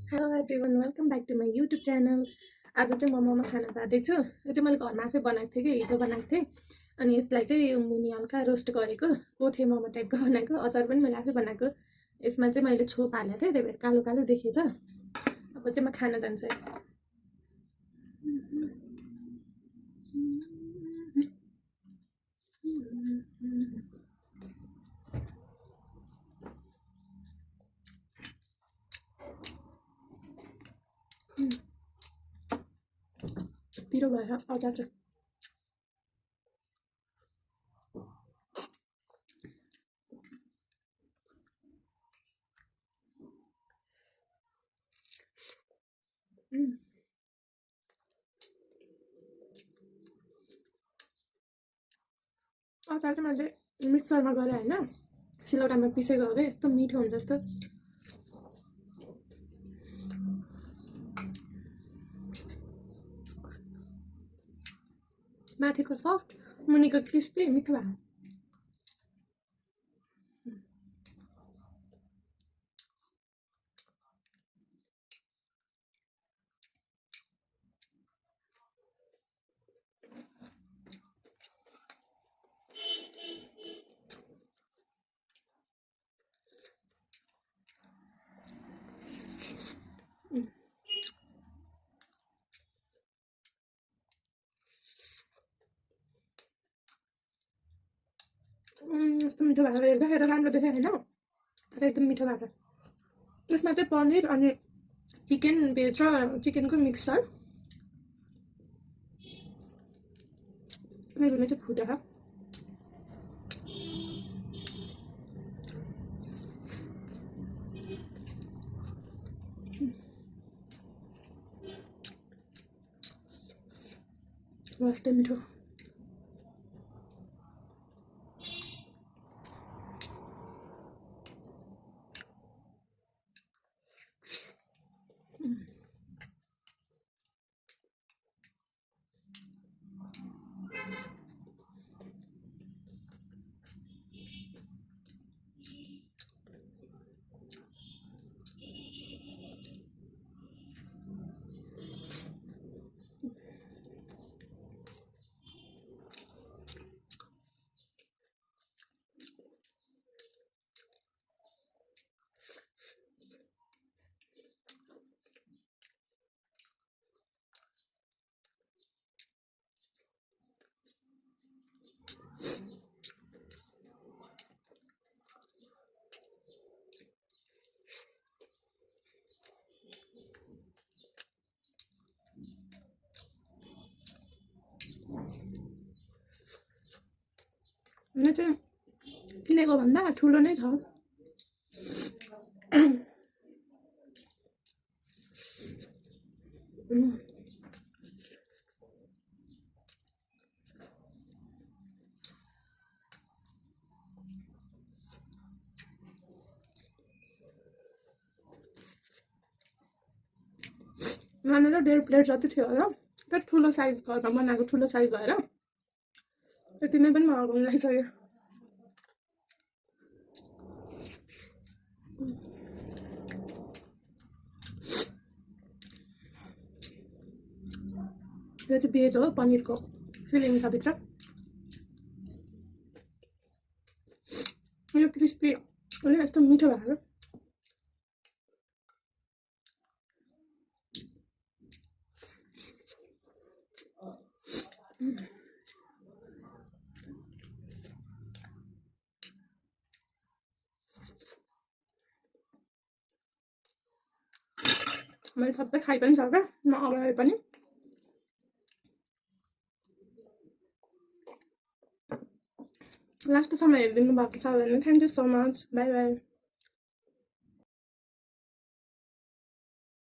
Hello everyone welcome back to my YouTube channel. आज चाहिँ म मोमो खान जाँदैछु। यो चाहिँ मैले घरमा आफै बनाएको थिएँ कि हिजो बनाएको थिएँ। अनि यसलाई चाहिँ मुनि हल्का रोस्ट गरेको कोठे मोमो टाइपको बनाएको। अचार पनि मैले आफै बनाएको। यसमा चाहिँ मैले छोप हालेको थिएँ, त्यही भएर कालो कालो देखिएछ। अब चाहिँ म खान जान्छु। पिरो भएर अचार चाहिँ अचार चाहिँ मैले मिक्सरमा गरेँ होइन, सिलौटामा पिसेको हो क्या। यस्तो मिठो हुन्छ यस्तो। माथिको सफ्ट, मुनिको क्रिस्पी, मिठो भयो। यस्तो मिठो भएको हेर्दाखेरि राम्रो देखेँ होइन, तर एकदम मिठो भएको छ। यसमा चाहिँ पनिर अनि चिकन, भेज र चिकनको मिक्सचर मेरो चाहिँ फुटेर वास्तै मिठो। यो चाहिँ किनेको भन्दा ठुलो नै छ। मानेर 1.5 प्लेट जति थियो होला। त्यो ठुलो साइज घरमा बनाएको ठुलो साइज भएर त्यतिमै पनि मगाउनु लागिसक्यो। यो चाहिँ भेज हो, पनिरको फिलिङ छ भित्र। यो क्रिस्पी अनि यस्तो मिठो भएको। मैले सबै खाइ पनि सक्छ, म अगाडि पनि। लास्टसम्म हेरिदिनु भएको छ भने thank you so much. By by.